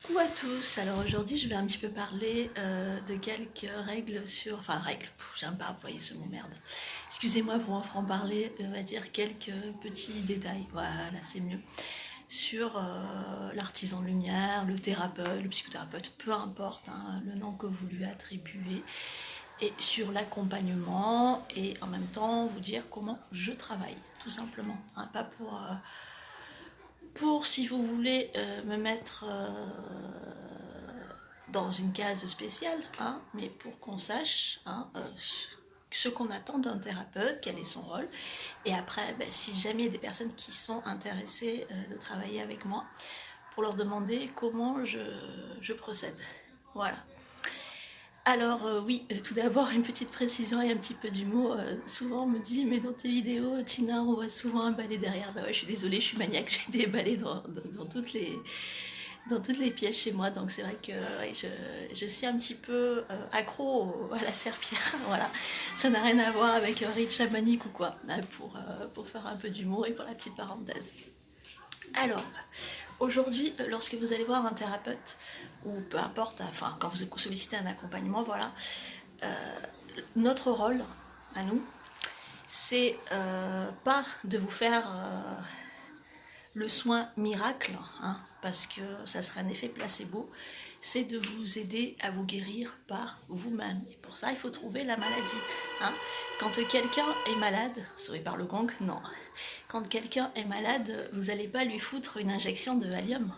Coucou à tous, alors aujourd'hui je vais un petit peu parler de quelques règles j'aime pas employer ce mot merde. Excusez-moi pour en franc-parler, on va dire quelques petits détails, voilà c'est mieux. Sur l'artisan de lumière, le thérapeute, le psychothérapeute, peu importe hein, le nom que vous lui attribuez, et sur l'accompagnement, et en même temps vous dire comment je travaille, tout simplement, hein, pas pour si vous voulez me mettre dans une case spéciale, hein, mais pour qu'on sache hein, ce qu'on attend d'un thérapeute, quel est son rôle, et après, ben, si jamais il y a des personnes qui sont intéressées de travailler avec moi, pour leur demander comment je procède. Voilà. Alors oui, tout d'abord une petite précision et un petit peu d'humour. Souvent on me dit mais dans tes vidéos, Tina, on voit souvent un balai derrière. Bah ouais, je suis désolée, je suis maniaque, j'ai des balais dans toutes les pièces chez moi. Donc c'est vrai que ouais, je suis un petit peu accro à la serpillère. Voilà, ça n'a rien à voir avec un rite chamanique ou quoi. Hein, pour faire un peu d'humour et pour la petite parenthèse. Alors, aujourd'hui, lorsque vous allez voir un thérapeute, ou peu importe, enfin, quand vous sollicitez un accompagnement, voilà, notre rôle, à nous, c'est pas de vous faire le soin miracle, hein, parce que ça serait un effet placebo, c'est de vous aider à vous guérir par vous-même. Et pour ça, il faut trouver la maladie. Hein. Quand quelqu'un est malade, sauvé par le gong, non. Quand quelqu'un est malade, vous n'allez pas lui foutre une injection de Valium.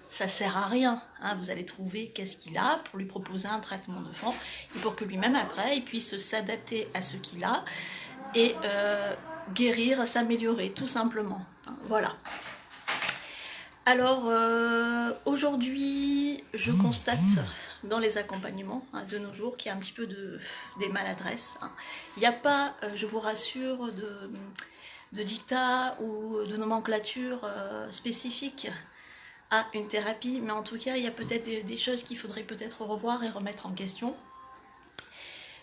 Ça sert à rien. Hein. Vous allez trouver qu'est-ce qu'il a pour lui proposer un traitement de fond et pour que lui-même après il puisse s'adapter à ce qu'il a et guérir, s'améliorer, tout simplement. Hein. Voilà. Alors aujourd'hui, je constate dans les accompagnements hein, de nos jours qu'il y a un petit peu des maladresses. Hein. Il n'y a pas, je vous rassure, de dictat ou de nomenclature spécifique à une thérapie, mais en tout cas, il y a peut-être des choses qu'il faudrait peut-être revoir et remettre en question.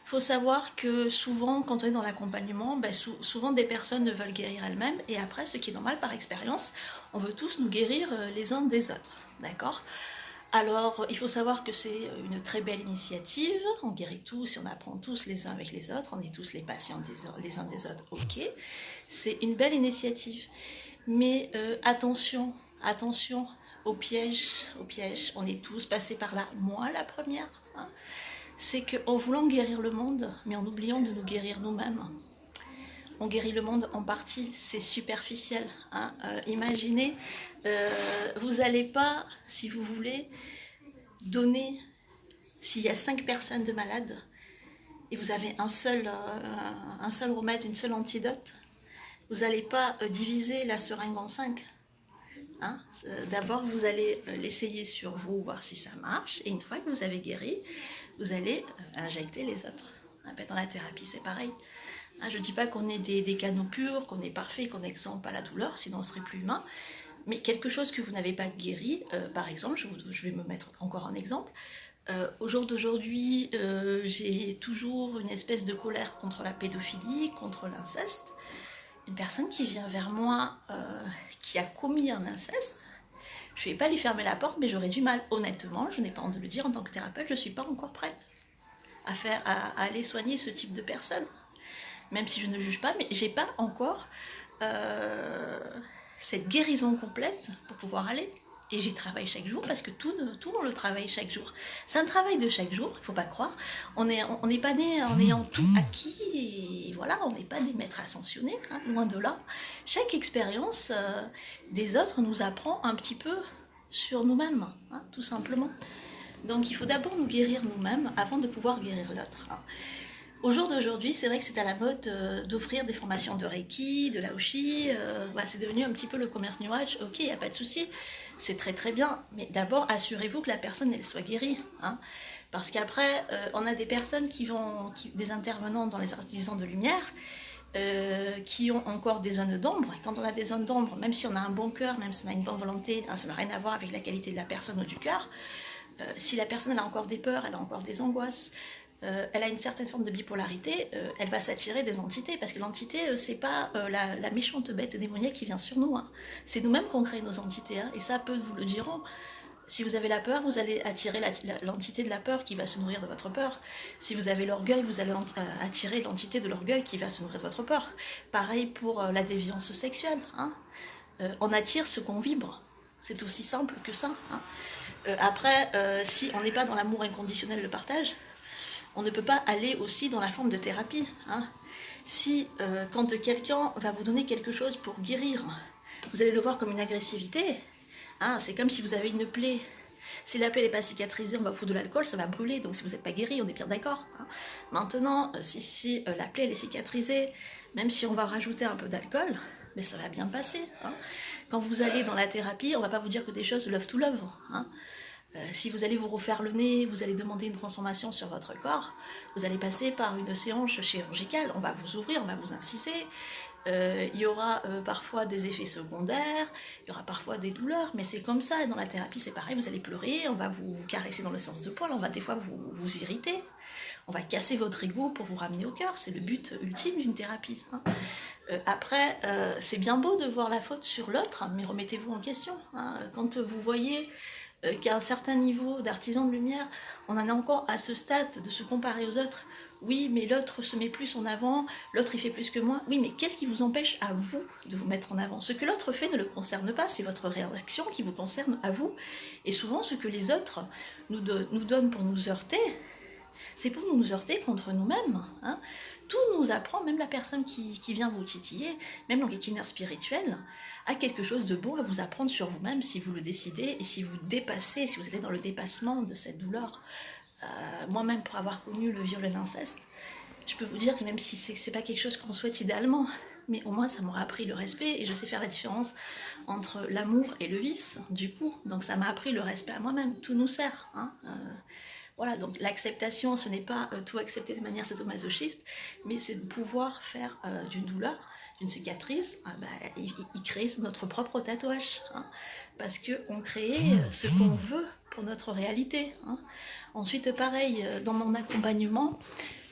Il faut savoir que souvent, quand on est dans l'accompagnement, ben, souvent des personnes ne veulent guérir elles-mêmes, et après, ce qui est normal par expérience, on veut tous nous guérir les uns des autres, d'accord ? Alors, il faut savoir que c'est une très belle initiative, on guérit tous et on apprend tous les uns avec les autres, on est tous les patients les uns des autres, ok, c'est une belle initiative, mais attention, attention au piège, on est tous passés par là, moi la première, hein. C'est qu'en voulant guérir le monde, mais en oubliant de nous guérir nous-mêmes, on guérit le monde en partie, c'est superficiel. Hein. Imaginez, vous n'allez pas, si vous voulez, donner, s'il y a 5 personnes de malades, et vous avez un seul remède, une seule antidote, vous n'allez pas diviser la seringue en 5. Hein. D'abord, vous allez l'essayer sur vous, voir si ça marche, et une fois que vous avez guéri, vous allez injecter les autres. Dans la thérapie, c'est pareil. Je ne dis pas qu'on est des canaux purs, qu'on est parfait, qu'on n'exemple pas la douleur, sinon on serait plus humain. Mais quelque chose que vous n'avez pas guéri, par exemple, je vais me mettre encore un exemple. Au jour d'aujourd'hui, j'ai toujours une espèce de colère contre la pédophilie, contre l'inceste. Une personne qui vient vers moi, qui a commis un inceste, je ne vais pas lui fermer la porte, mais j'aurais du mal, honnêtement, je n'ai pas honte de le dire, en tant que thérapeute, je ne suis pas encore prête à aller soigner ce type de personne. Même si je ne juge pas, mais j'ai pas encore cette guérison complète pour pouvoir aller. Et j'y travaille chaque jour parce que tout on le travaille chaque jour. C'est un travail de chaque jour, il faut pas croire. On n'est pas né en ayant tout acquis et voilà, on n'est pas des maîtres ascensionnés, hein, loin de là. Chaque expérience des autres nous apprend un petit peu sur nous-mêmes, hein, tout simplement. Donc il faut d'abord nous guérir nous-mêmes avant de pouvoir guérir l'autre. Hein. Au jour d'aujourd'hui, c'est vrai que c'est à la mode d'offrir des formations de Reiki, de Laoshi, c'est devenu un petit peu le commerce New Age, ok, il n'y a pas de souci, c'est très très bien, mais d'abord assurez-vous que la personne elle soit guérie, hein, parce qu'après on a des personnes des intervenants dans les artisans de lumière, qui ont encore des zones d'ombre, et quand on a des zones d'ombre, même si on a un bon cœur, même si on a une bonne volonté, hein, ça n'a rien à voir avec la qualité de la personne ou du cœur, si la personne elle a encore des peurs, elle a encore des angoisses, elle a une certaine forme de bipolarité, elle va s'attirer des entités, parce que l'entité, c'est pas la méchante bête démoniaque qui vient sur nous, hein. C'est nous-mêmes qu'on crée nos entités, hein, et ça, peu vous le diront. Si vous avez la peur, vous allez attirer l'entité de la peur qui va se nourrir de votre peur. Si vous avez l'orgueil, vous allez attirer l'entité de l'orgueil qui va se nourrir de votre peur. Pareil pour la déviance sexuelle. Hein. On attire ce qu'on vibre. C'est aussi simple que ça. Hein. Après, si on n'est pas dans l'amour inconditionnel, le partage, on ne peut pas aller aussi dans la forme de thérapie. Hein. Si quand quelqu'un va vous donner quelque chose pour guérir, vous allez le voir comme une agressivité, hein, c'est comme si vous avez une plaie. Si la plaie n'est pas cicatrisée, on va foutre de l'alcool, ça va brûler. Donc si vous n'êtes pas guéri, on est bien d'accord. Hein. Maintenant, si la plaie elle est cicatrisée, même si on va rajouter un peu d'alcool, mais ça va bien passer. Hein. Quand vous allez dans la thérapie, on ne va pas vous dire que des choses love to love. Hein. Si vous allez vous refaire le nez, vous allez demander une transformation sur votre corps, vous allez passer par une séance chirurgicale, on va vous ouvrir, on va vous inciser, il y aura parfois des effets secondaires, il y aura parfois des douleurs, mais c'est comme ça, dans la thérapie c'est pareil, vous allez pleurer, on va vous caresser dans le sens de poil, on va des fois vous irriter, on va casser votre ego pour vous ramener au cœur, c'est le but ultime d'une thérapie. Hein. Après, c'est bien beau de voir la faute sur l'autre, mais remettez-vous en question. Hein. Quand vous voyez qu'à un certain niveau d'artisan de lumière, on en est encore à ce stade de se comparer aux autres. Oui, mais l'autre se met plus en avant, l'autre il fait plus que moi. Oui, mais qu'est-ce qui vous empêche à vous de vous mettre en avant? Ce que l'autre fait ne le concerne pas, c'est votre réaction qui vous concerne à vous. Et souvent, ce que les autres nous donnent pour nous heurter, c'est pour nous heurter contre nous-mêmes. Hein. Tout nous apprend, même la personne qui vient vous titiller, même l'enquêteur spirituel, a quelque chose de bon à vous apprendre sur vous-même si vous le décidez et si vous dépassez, si vous allez dans le dépassement de cette douleur. Moi-même, pour avoir connu le viol et l'inceste, je peux vous dire que même si c'est pas quelque chose qu'on souhaite idéalement, mais au moins ça m'aura appris le respect et je sais faire la différence entre l'amour et le vice, du coup. Donc ça m'a appris le respect à moi-même. Tout nous sert. Hein. Voilà, donc l'acceptation, ce n'est pas tout accepter de manière sadomasochiste, mais c'est de pouvoir faire d'une douleur, d'une cicatrice, y créer notre propre tatouage. Hein, parce qu'on crée ce qu'on veut pour notre réalité. Hein. Ensuite, pareil, dans mon accompagnement,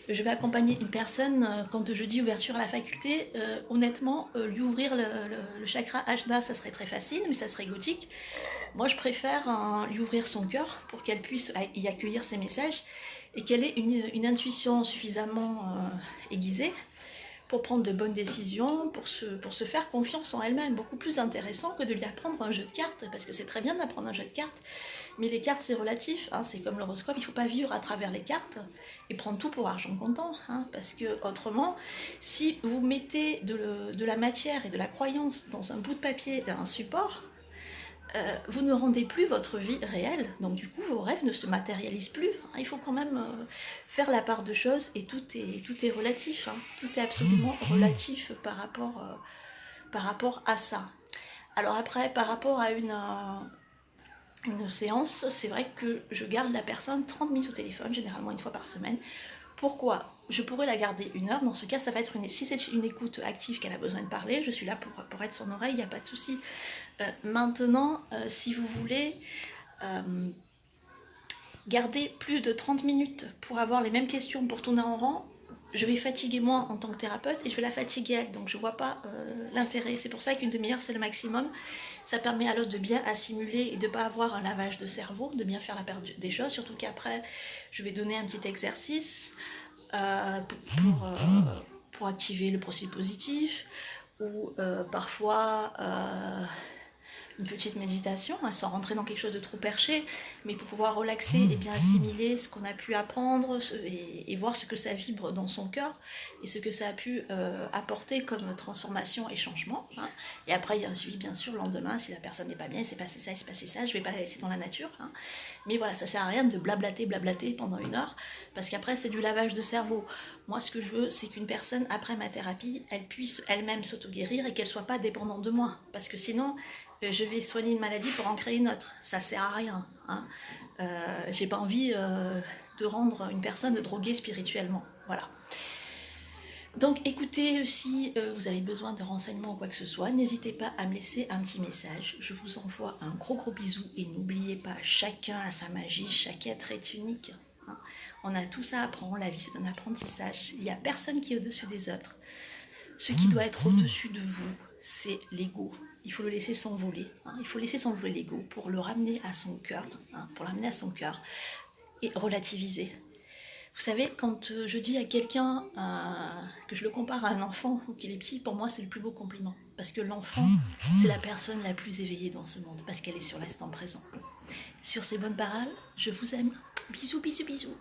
je vais accompagner une personne, quand je dis ouverture à la faculté, honnêtement, lui ouvrir le chakra Ajna, ça serait très facile, mais ça serait gothique. Moi, je préfère lui ouvrir son cœur pour qu'elle puisse y accueillir ses messages et qu'elle ait une intuition suffisamment aiguisée pour prendre de bonnes décisions, pour se faire confiance en elle-même. Beaucoup plus intéressant que de lui apprendre un jeu de cartes, parce que c'est très bien d'apprendre un jeu de cartes, mais les cartes c'est relatif, hein, c'est comme l'horoscope, il ne faut pas vivre à travers les cartes et prendre tout pour argent comptant, hein, parce que autrement, si vous mettez de la matière et de la croyance dans un bout de papier et un support, vous ne rendez plus votre vie réelle, donc du coup vos rêves ne se matérialisent plus. Il faut quand même faire la part de choses et tout est relatif, hein. Tout est absolument relatif par rapport à ça. Alors après, par rapport à une séance, c'est vrai que je garde la personne 30 minutes au téléphone, généralement une fois par semaine. Pourquoi? Je pourrais la garder 1 heure, dans ce cas ça va être si c'est une écoute active qu'elle a besoin de parler, je suis là pour être son oreille, il n'y a pas de souci. Maintenant, si vous voulez garder plus de 30 minutes pour avoir les mêmes questions pour tourner en rang, je vais fatiguer moi en tant que thérapeute et je vais la fatiguer elle, donc je vois pas l'intérêt. C'est pour ça qu'une demi-heure c'est le maximum. Ça permet à l'autre de bien assimiler et de ne pas avoir un lavage de cerveau, de bien faire la part des choses, surtout qu'après je vais donner un petit exercice pour activer le processus positif, ou parfois une petite méditation, sans rentrer dans quelque chose de trop perché, mais pour pouvoir relaxer et bien assimiler ce qu'on a pu apprendre et voir ce que ça vibre dans son cœur et ce que ça a pu apporter comme transformation et changement. Hein. Et après, il y a un suivi, bien sûr, le lendemain, si la personne n'est pas bien, il s'est passé ça, je vais pas la laisser dans la nature. Hein. Mais voilà, ça sert à rien de blablater pendant 1 heure, parce qu'après, c'est du lavage de cerveau. Moi, ce que je veux, c'est qu'une personne, après ma thérapie, elle puisse elle-même s'auto-guérir et qu'elle soit pas dépendante de moi. Parce que sinon, je vais soigner une maladie pour en créer une autre. Ça sert à rien. Hein. J'ai pas envie de rendre une personne droguée spirituellement. Voilà. Donc écoutez, si vous avez besoin de renseignements ou quoi que ce soit, n'hésitez pas à me laisser un petit message. Je vous envoie un gros bisou et n'oubliez pas, chacun a sa magie, chaque être est unique. Hein. On a tout ça à apprendre, la vie c'est un apprentissage. Il n'y a personne qui est au-dessus des autres. Ce qui doit être au-dessus de vous, c'est l'ego. il faut le laisser s'envoler, hein. Il faut laisser s'envoler l'ego pour le ramener à son cœur, hein, pour l'amener à son cœur et relativiser. Vous savez, quand je dis à quelqu'un que je le compare à un enfant ou qu'il est petit, pour moi c'est le plus beau compliment. Parce que l'enfant, c'est la personne la plus éveillée dans ce monde, parce qu'elle est sur l'instant présent. Sur ces bonnes paroles, je vous aime. Bisous, bisous, bisous.